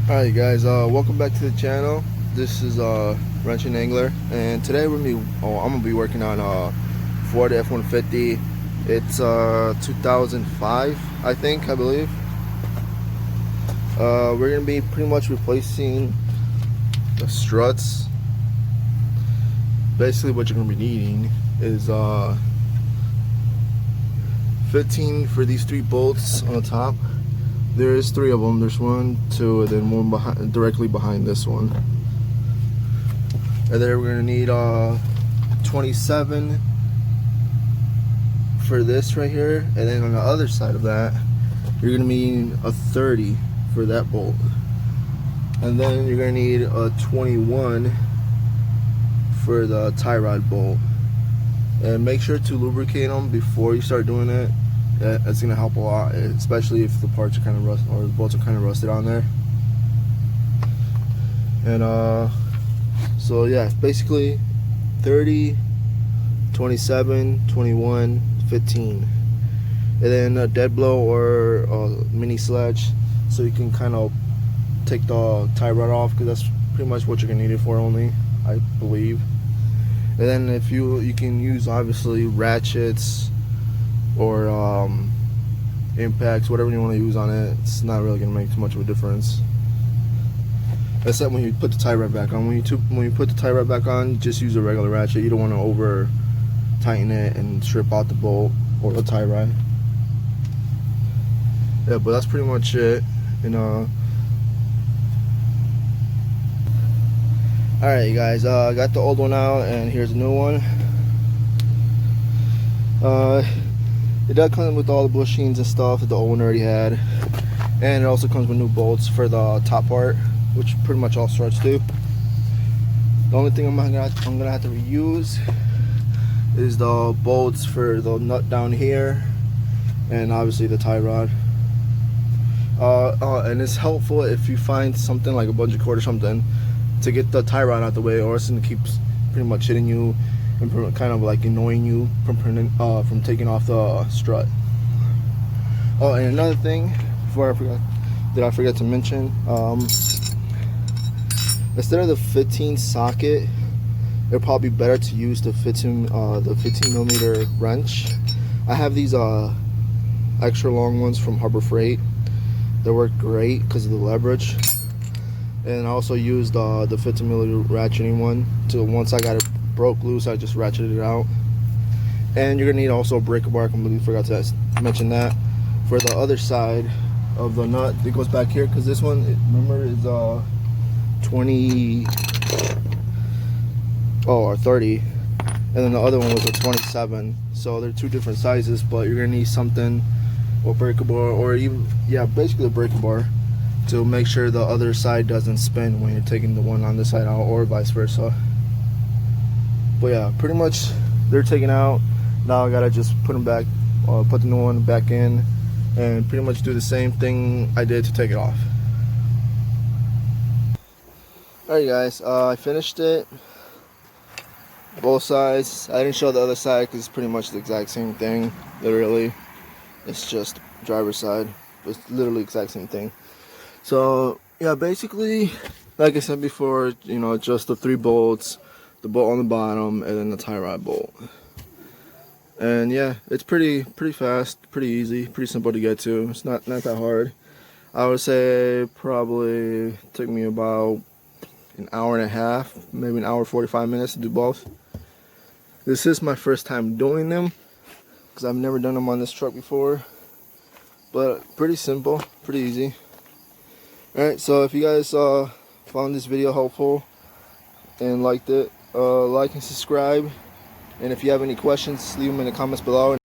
Alright guys, welcome back to the channel. This is Wrenching Angler, and today I'm gonna be working on Ford F150. It's 2005, I believe. We're gonna be pretty much replacing the struts. Basically what you're gonna be needing is 15 for these 3 bolts on the top. There's 3 of them. There's 1, 2, and then one directly behind this one. And then we're gonna need 27 for this right here, and then on the other side of that, you're gonna need a 30 for that bolt, and then you're gonna need a 21 for the tie rod bolt. And make sure to lubricate them before you start doing it. It's gonna help a lot, especially if the parts are kind of rusted or the bolts are kind of rusted on there. And so yeah, basically 30, 27, 21, 15, and then a dead blow or a mini sledge, so you can kind of take the tie rod off, because that's pretty much what you're gonna need it for only, I believe. And then if you can use obviously ratchets or impacts, whatever you want to use on it. It's not really going to make too much of a difference, except when you put the tie rod back on. When you put the tie rod back on, just use a regular ratchet. You don't want to over tighten it and strip out the bolt or the tie rod. Yeah, but that's pretty much it. And alright guys, I got the old one out and here's the new one. It does come with all the bushings and stuff that the old one already had, and it also comes with new bolts for the top part, which pretty much all struts do. The only thing I'm gonna have to reuse is the bolts for the nut down here, and obviously the tie rod. And it's helpful if you find something like a bungee cord or something to get the tie rod out the way, or it's gonna keep pretty much hitting you and kind of like annoying you from taking off the strut. Oh, and another thing before I forgot to mention, instead of the 15 socket, it'd probably be better to use the 15 millimeter wrench. I have these extra long ones from Harbor Freight. They work great because of the leverage. And I also used the 15 millimeter ratcheting one. Once I got it broke loose, I just ratcheted it out. And you're gonna need also a breaker bar. I completely forgot to mention that for the other side of the nut that goes back here, because this one, remember, is 20 or 30, and then the other one was a 27. So they're 2 different sizes, but you're gonna need something, or breaker bar, or even, yeah, basically a breaker bar, to make sure the other side doesn't spin when you're taking the one on this side out, or vice versa. But yeah, pretty much they're taken out. Now I gotta just put them back, put the new one back in, and pretty much do the same thing I did to take it off. Alright guys, I finished it, both sides. I didn't show the other side because it's pretty much the exact same thing, literally. It's just driver's side, it's literally the exact same thing. So yeah, basically, like I said before, you know, just the 3 bolts, the bolt on the bottom, and then the tie rod bolt. And yeah, it's pretty fast, pretty easy, pretty simple to get to. It's not that hard. I would say probably took me about an hour and a half, maybe an hour 45 minutes to do both. This is my first time doing them because I've never done them on this truck before, but pretty simple, pretty easy. Alright, so if you guys found this video helpful and liked it, like and subscribe, and if you have any questions, leave them in the comments below.